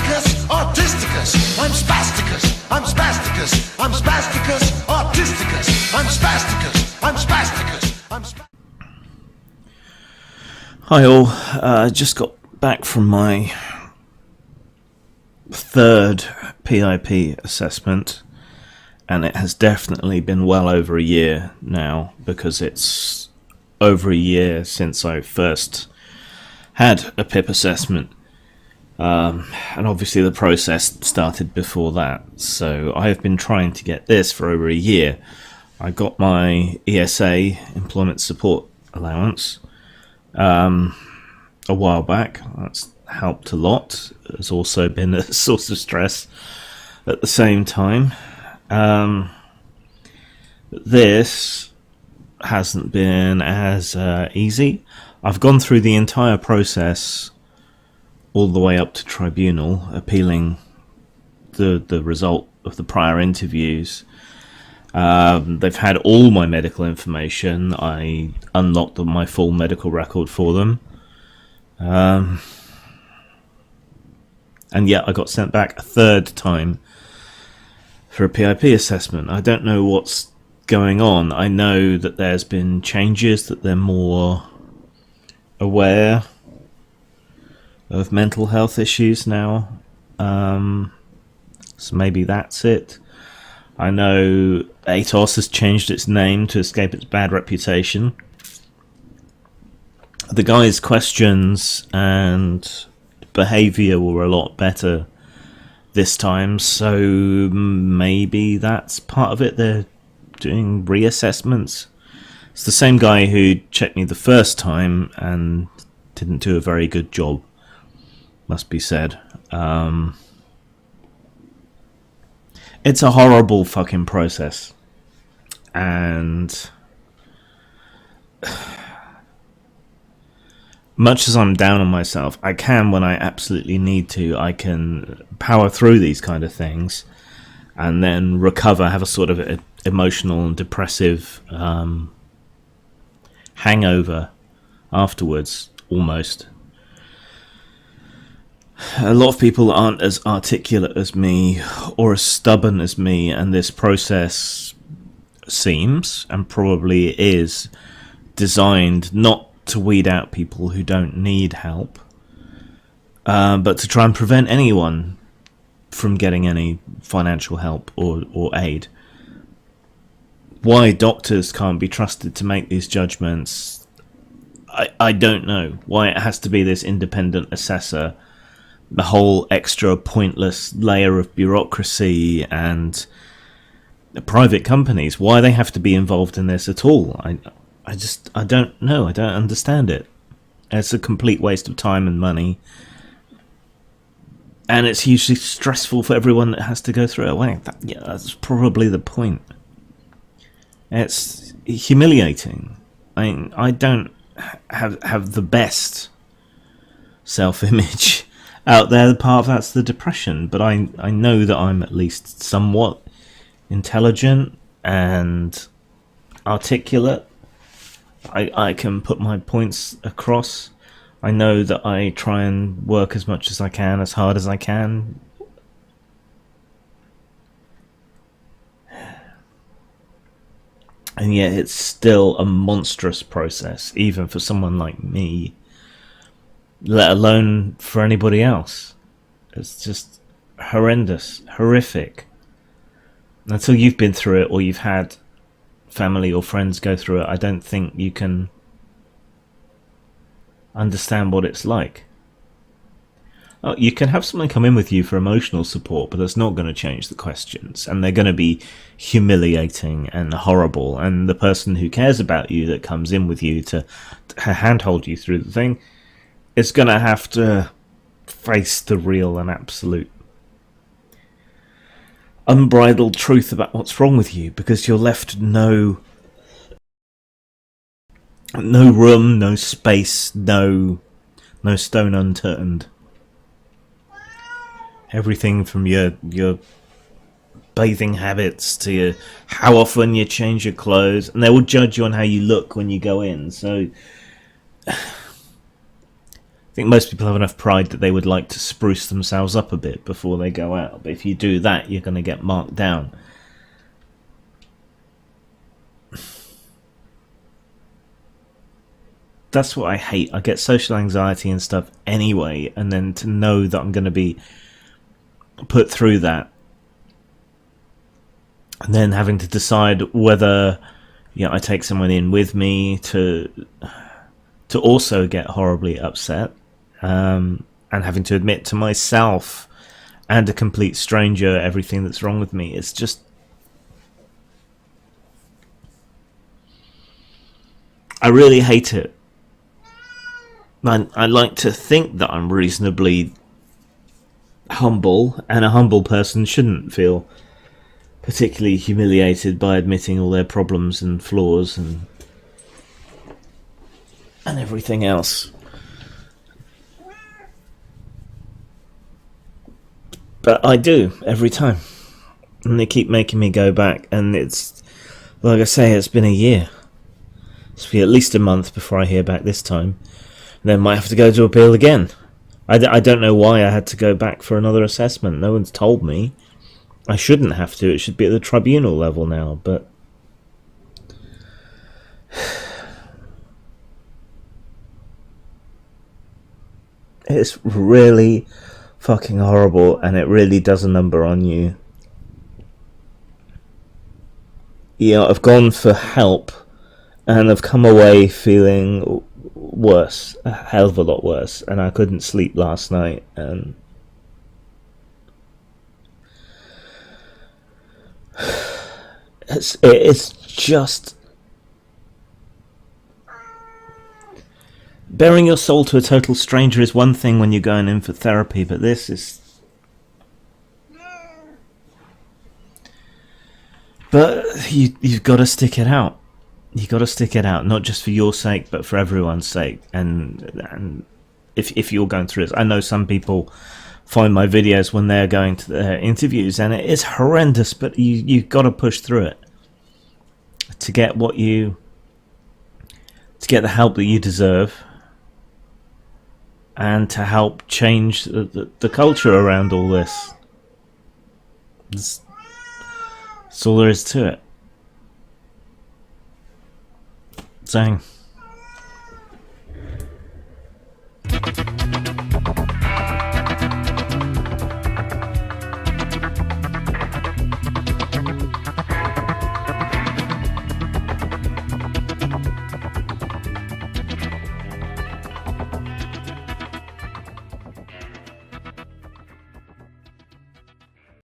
Spasticus, artisticus. I'm Spasticus, I'm Spasticus, I'm Spasticus, artisticus. I'm Spasticus, I'm Spasticus, I'm Spasticus. Hi all, just got back from my third PIP assessment, and it has definitely been well over a year now, because it's over a year since I first had a PIP assessment, and obviously the process started before that, so I have been trying to get this for over a year. I got my ESA, Employment Support Allowance, a while back. That's helped a lot. It's also been a source of stress at the same time. This hasn't been as easy. I've gone through the entire process all the way up to tribunal, appealing the result of the prior interviews. They've had all my medical information. I unlocked my full medical record for them. And yet I got sent back a third time for a PIP assessment. I don't know what's going on. I know that there's been changes, that they're more aware of mental health issues now. So maybe that's it. I know ATOS has changed its name to escape its bad reputation. The guy's questions and behaviour were a lot better this time, so maybe that's part of it. They're doing reassessments. It's the same guy who checked me the first time and didn't do a very good job, must be said. It's a horrible fucking process, and much as I'm down on myself, I can, when I absolutely need to, I can power through these kind of things and then recover, have a sort of emotional and depressive hangover afterwards, almost. A lot of people aren't as articulate as me or as stubborn as me, and this process seems, and probably is, designed not to weed out people who don't need help, but to try and prevent anyone from getting any financial help or aid. Why doctors can't be trusted to make these judgments, I don't know. Why it has to be this independent assessor, the whole extra pointless layer of bureaucracy, and the private companies, why they have to be involved in this at all. I don't know. I don't understand it. It's a complete waste of time and money, and it's hugely stressful for everyone that has to go through it. Well, that's probably the point. It's humiliating. I don't have the best self-image out there. The part of that's the depression, but I know that I'm at least somewhat intelligent and articulate. I can put my points across. I know that I try and work as much as I can, as hard as I can. And yet it's still a monstrous process, even for someone like me, let alone for anybody else. It's just horrendous, horrific. Until you've been through it, or you've had family or friends go through it, I don't think you can understand what it's like. You can have someone come in with you for emotional support, but that's not going to change the questions, and they're going to be humiliating and horrible, and the person who cares about you that comes in with you to handhold you through the thing is going to have to face the real and absolute unbridled truth about what's wrong with you, because you're left no room, no space, no stone unturned. Everything from your bathing habits to how often you change your clothes, and they will judge you on how you look when you go in. So think most people have enough pride that they would like to spruce themselves up a bit before they go out. But if you do that, you're going to get marked down. That's what I hate. I get social anxiety and stuff anyway, and then to know that I'm going to be put through that, and then having to decide whether I take someone in with me to also get horribly upset, and having to admit to myself and a complete stranger everything that's wrong with me. It's just, I really hate it. I like to think that I'm reasonably humble, and a humble person shouldn't feel particularly humiliated by admitting all their problems and flaws and everything else. But I do every time, and they keep making me go back, and it's, like I say, it's been a year. It's been at least a month before I hear back this time. Then might have to go to appeal again. I don't know why I had to go back for another assessment. No one's told me. I shouldn't have to. It should be at the tribunal level now, but it's really fucking horrible, and it really does a number on you. I've gone for help, and I've come away feeling worse, a hell of a lot worse, and I couldn't sleep last night, and it's just bearing your soul to a total stranger is one thing when you're going in for therapy, but this is, but you've got to stick it out. You got to stick it out, not just for your sake, but for everyone's sake. And if you're going through it, I know some people find my videos when they're going to their interviews, and it is horrendous. But you've got to push through it to get to get the help that you deserve, and to help change the culture around all this. That's all there is to it. Dang.